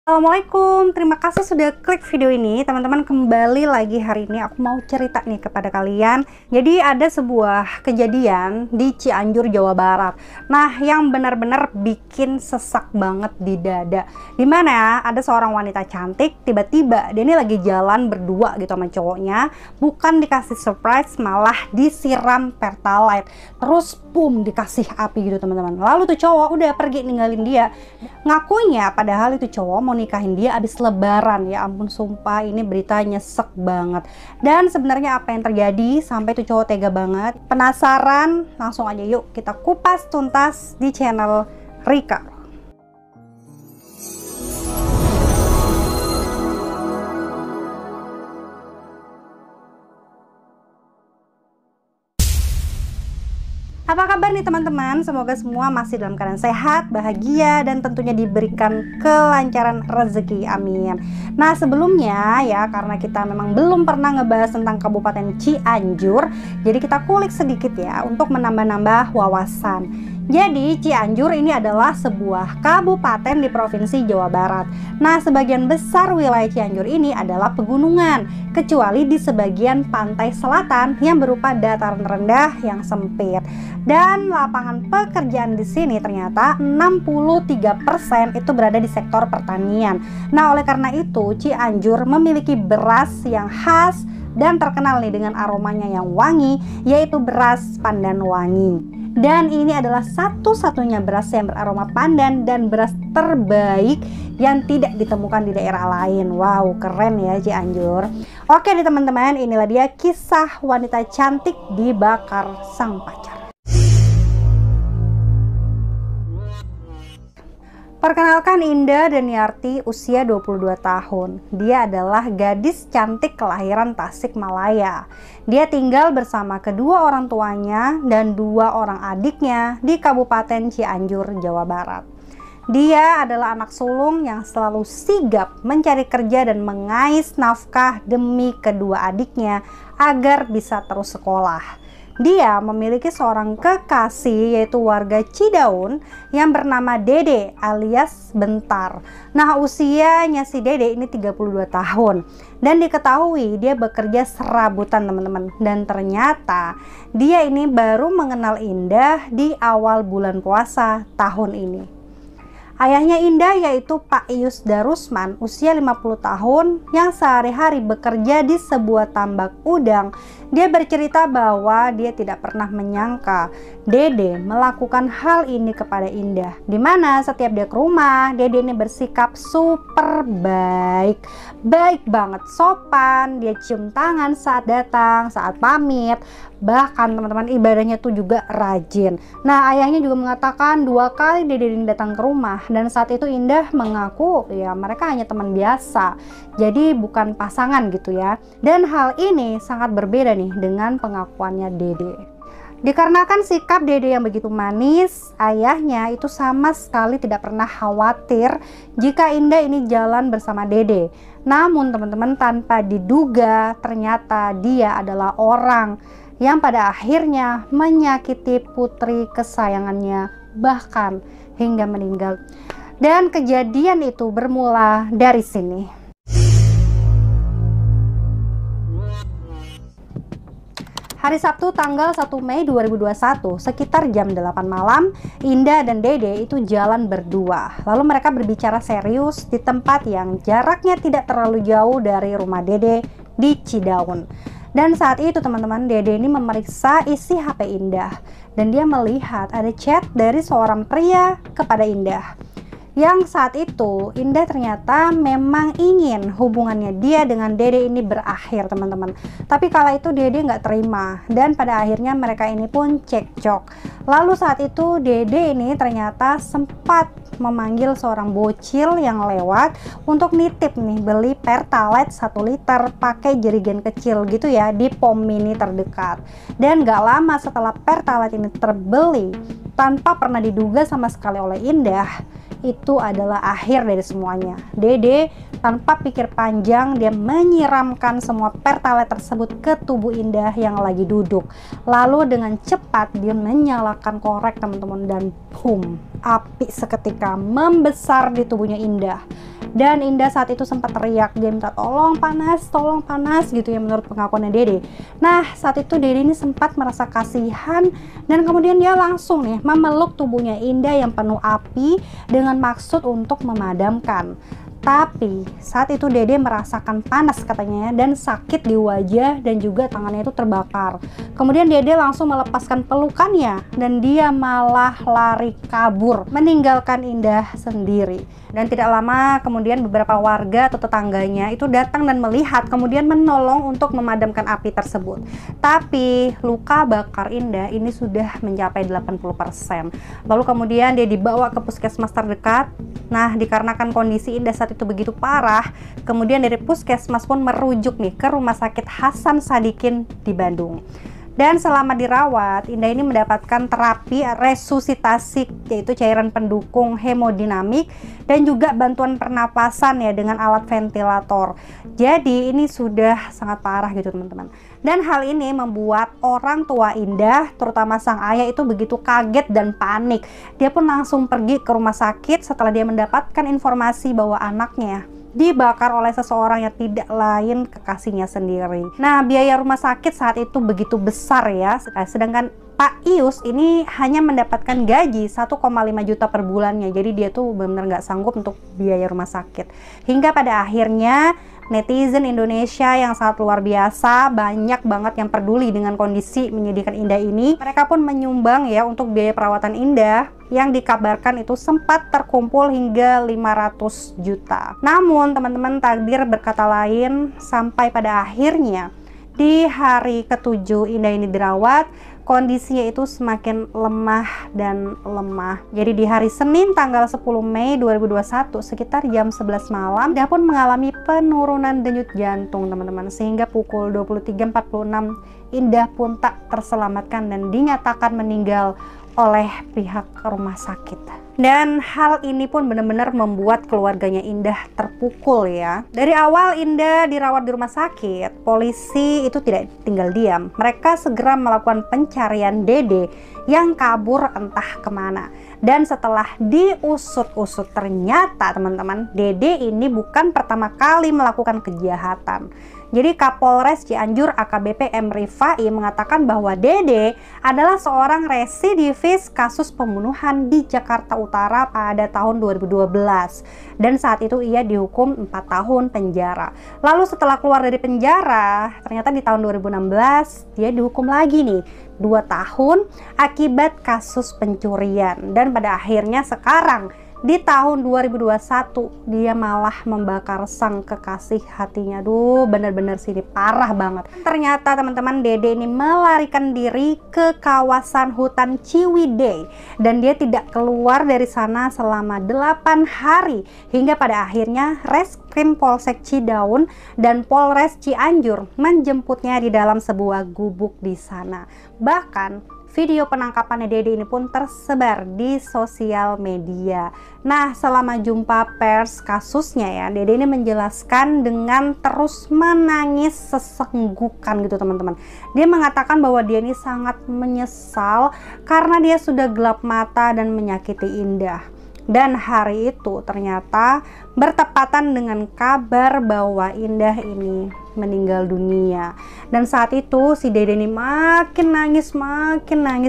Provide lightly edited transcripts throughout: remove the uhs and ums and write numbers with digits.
Assalamualaikum, terima kasih sudah klik video ini. Teman-teman, kembali lagi hari ini aku mau cerita nih kepada kalian. Jadi ada sebuah kejadian di Cianjur, Jawa Barat. Nah, yang benar-benar bikin sesak banget di dada. Dimana ada seorang wanita cantik, tiba-tiba dia ini lagi jalan berdua gitu sama cowoknya. Bukan dikasih surprise, malah disiram Pertalite. Terus boom, dikasih api gitu teman-teman. Lalu tuh cowok udah pergi ninggalin dia. Ngakunya padahal itu cowok mau nikahin dia abis lebaran. Ya ampun, sumpah ini berita nyesek banget. Dan sebenarnya apa yang terjadi sampai tuh cowok tega banget? Penasaran? Langsung aja yuk kita kupas tuntas di channel Rika. Apa kabar nih teman-teman? Semoga semua masih dalam keadaan sehat, bahagia, dan tentunya diberikan kelancaran rezeki. Amin. Nah, sebelumnya ya, karena kita memang belum pernah ngebahas tentang Kabupaten Cianjur, jadi kita kulik sedikit ya untuk menambah-nambah wawasan. Jadi Cianjur ini adalah sebuah kabupaten di Provinsi Jawa Barat. Nah, sebagian besar wilayah Cianjur ini adalah pegunungan, kecuali di sebagian pantai selatan yang berupa dataran rendah yang sempit. Dan lapangan pekerjaan di sini ternyata 63% itu berada di sektor pertanian. Nah, oleh karena itu Cianjur memiliki beras yang khas dan terkenal nih dengan aromanya yang wangi, yaitu beras pandan wangi. Dan ini adalah satu-satunya beras yang beraroma pandan dan beras terbaik yang tidak ditemukan di daerah lain. Wow, keren ya Cianjur. Oke nih teman-teman, inilah dia kisah wanita cantik dibakar sang pacar. Perkenalkan, Indah Deniarti usia 22 tahun. Dia adalah gadis cantik kelahiran Tasikmalaya. Dia tinggal bersama kedua orang tuanya dan dua orang adiknya di Kabupaten Cianjur, Jawa Barat. Dia adalah anak sulung yang selalu sigap mencari kerja dan mengais nafkah demi kedua adiknya agar bisa terus sekolah. Dia memiliki seorang kekasih yaitu warga Cidaun yang bernama Dede alias Bentar. Nah, usianya si Dede ini 32 tahun dan diketahui dia bekerja serabutan teman-teman. Dan ternyata dia ini baru mengenal Indah di awal bulan puasa tahun ini. Ayahnya Indah yaitu Pak Ius Darusman, usia 50 tahun, yang sehari-hari bekerja di sebuah tambak udang. Dia bercerita bahwa dia tidak pernah menyangka Dede melakukan hal ini kepada Indah. Dimana setiap dia ke rumah, Dede ini bersikap super baik. Baik banget, sopan, dia cium tangan saat datang, saat pamit. Bahkan teman-teman, ibadahnya tuh juga rajin. Nah, ayahnya juga mengatakan 2 kali Dede ini datang ke rumah. Dan saat itu Indah mengaku ya mereka hanya teman biasa, jadi bukan pasangan gitu ya. Dan hal ini sangat berbeda nih dengan pengakuannya Dede. Dikarenakan sikap Dede yang begitu manis, ayahnya itu sama sekali tidak pernah khawatir jika Indah ini jalan bersama Dede. Namun teman-teman, tanpa diduga ternyata dia adalah orang yang pada akhirnya menyakiti putri kesayangannya, bahkan hingga meninggal. Dan kejadian itu bermula dari sini. Hari Sabtu tanggal 1 Mei 2021 sekitar jam 8 malam, Indah dan Dede itu jalan berdua. Lalu mereka berbicara serius di tempat yang jaraknya tidak terlalu jauh dari rumah Dede di Cidaun. Dan saat itu teman-teman, Dede ini memeriksa isi HP Indah dan dia melihat ada chat dari seorang pria kepada Indah. Yang saat itu Indah ternyata memang ingin hubungannya dia dengan Dede ini berakhir teman-teman. Tapi kala itu Dede nggak terima dan pada akhirnya mereka ini pun cekcok. Lalu saat itu Dede ini ternyata sempat memanggil seorang bocil yang lewat untuk nitip nih beli Pertalite 1 liter pakai jerigen kecil gitu ya di pom mini terdekat. Dan gak lama setelah Pertalite ini terbeli tanpa pernah diduga sama sekali oleh Indah, itu adalah akhir dari semuanya. Dede tanpa pikir panjang dia menyiramkan semua pertalite tersebut ke tubuh Indah yang lagi duduk. Lalu dengan cepat dia menyalakan korek teman-teman, dan boom, api seketika membesar di tubuhnya Indah. Dan Indah saat itu sempat teriak, dia minta tolong panas gitu ya, menurut pengakuannya Dede. Nah saat itu Dede ini sempat merasa kasihan, dan kemudian dia langsung nih memeluk tubuhnya Indah yang penuh api dengan maksud untuk memadamkan. Tapi saat itu Dede merasakan panas katanya, dan sakit di wajah dan juga tangannya itu terbakar. Kemudian Dede langsung melepaskan pelukannya dan dia malah lari kabur meninggalkan Indah sendiri. Dan tidak lama kemudian beberapa warga atau tetangganya itu datang dan melihat, kemudian menolong untuk memadamkan api tersebut. Tapi luka bakar Indah ini sudah mencapai 80%. Lalu kemudian dia dibawa ke puskesmas terdekat. Nah dikarenakan kondisi Indah saat itu begitu parah, kemudian dari puskesmas pun merujuk nih ke Rumah Sakit Hasan Sadikin di Bandung. Dan selama dirawat, Indah ini mendapatkan terapi resusitasi, yaitu cairan pendukung hemodinamik dan juga bantuan pernapasan ya dengan alat ventilator. Jadi ini sudah sangat parah gitu teman-teman. Dan hal ini membuat orang tua Indah, terutama sang ayah itu begitu kaget dan panik. Dia pun langsung pergi ke rumah sakit setelah dia mendapatkan informasi bahwa anaknya dibakar oleh seseorang yang tidak lain kekasihnya sendiri. Nah biaya rumah sakit saat itu begitu besar ya, sedangkan Pak Ius ini hanya mendapatkan gaji 1,5 juta per bulannya. Jadi dia tuh benar-benar nggak sanggup untuk biaya rumah sakit. Hingga pada akhirnya netizen Indonesia yang sangat luar biasa, banyak banget yang peduli dengan kondisi menyedihkan Indah ini. Mereka pun menyumbang ya untuk biaya perawatan Indah yang dikabarkan itu sempat terkumpul hingga 500 juta. Namun teman-teman, takdir berkata lain, sampai pada akhirnya di hari ke-7 Indah ini dirawat, kondisinya itu semakin lemah dan lemah. Jadi di hari Senin tanggal 10 Mei 2021 sekitar jam 11 malam, dia pun mengalami penurunan denyut jantung teman-teman, sehingga pukul 23.46 Indah pun tak terselamatkan dan dinyatakan meninggal oleh pihak rumah sakit. Dan hal ini pun benar-benar membuat keluarganya Indah terpukul ya. Dari awal Indah dirawat di rumah sakit, polisi itu tidak tinggal diam. Mereka segera melakukan pencarian Dede yang kabur entah kemana. Dan setelah diusut-usut, ternyata teman-teman, Dede ini bukan pertama kali melakukan kejahatan. Jadi Kapolres Cianjur AKBP M. Rifai mengatakan bahwa Dede adalah seorang residivis kasus pembunuhan di Jakarta Utara pada tahun 2012. Dan saat itu ia dihukum 4 tahun penjara. Lalu setelah keluar dari penjara, ternyata di tahun 2016 dia dihukum lagi nih 2 tahun akibat kasus pencurian. Dan pada akhirnya sekarang di tahun 2021 dia malah membakar sang kekasih hatinya. Duh, bener-bener sih ini parah banget. Ternyata teman-teman, Dede ini melarikan diri ke kawasan hutan Ciwidey dan dia tidak keluar dari sana selama 8 hari hingga pada akhirnya Reskrim Polsek Cidaun dan Polres Cianjur menjemputnya di dalam sebuah gubuk di sana. Bahkan video penangkapannya Dede ini pun tersebar di sosial media. Nah, selama jumpa pers kasusnya ya, Dede ini menjelaskan dengan terus menangis sesenggukan gitu teman-teman. Dia mengatakan bahwa dia ini sangat menyesal karena dia sudah gelap mata dan menyakiti Indah. Dan hari itu ternyata bertepatan dengan kabar bahwa Indah ini meninggal dunia. Dan saat itu si Dede ini makin nangis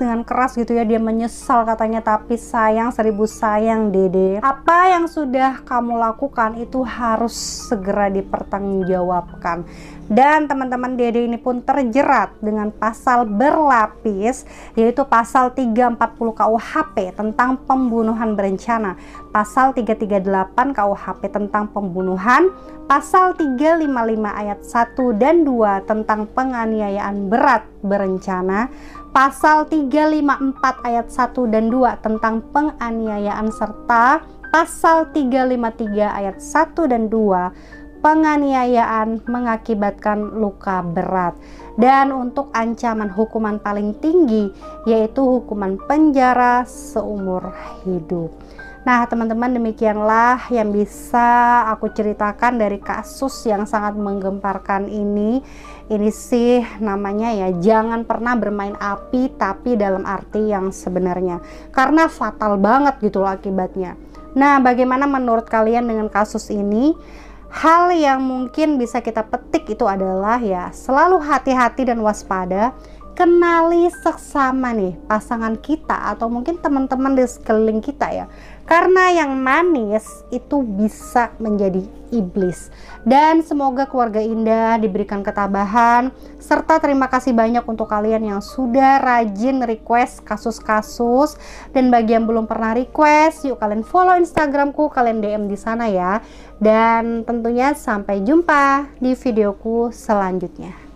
dengan keras gitu ya. Dia menyesal katanya, tapi sayang 1000 sayang Dede, apa yang sudah kamu lakukan itu harus segera dipertanggungjawabkan. Dan teman-teman, Dede ini pun terjerat dengan pasal berlapis, yaitu pasal 340 KUHP tentang pembunuhan berencana, pasal 338 KUHP tentang pembunuhan, pasal 355 ayat 1 dan 2 tentang penganiayaan berat berencana, pasal 354 ayat 1 dan 2 tentang penganiayaan, serta pasal 353 ayat 1 dan 2 penganiayaan mengakibatkan luka berat. Dan untuk ancaman hukuman paling tinggi yaitu hukuman penjara seumur hidup. Nah teman-teman, demikianlah yang bisa aku ceritakan dari kasus yang sangat menggemparkan ini. Ini sih namanya ya, jangan pernah bermain api tapi dalam arti yang sebenarnya, karena fatal banget gitu loh akibatnya. Nah bagaimana menurut kalian dengan kasus ini? Hal yang mungkin bisa kita petik itu adalah ya, selalu hati-hati dan waspada. Kenali seksama nih pasangan kita atau mungkin teman-teman di sekeliling kita ya, karena yang manis itu bisa menjadi iblis. Dan semoga keluarga Indah diberikan ketabahan, serta terima kasih banyak untuk kalian yang sudah rajin request kasus-kasus. Dan bagi yang belum pernah request, yuk kalian follow Instagramku, kalian DM di sana ya. Dan tentunya sampai jumpa di videoku selanjutnya.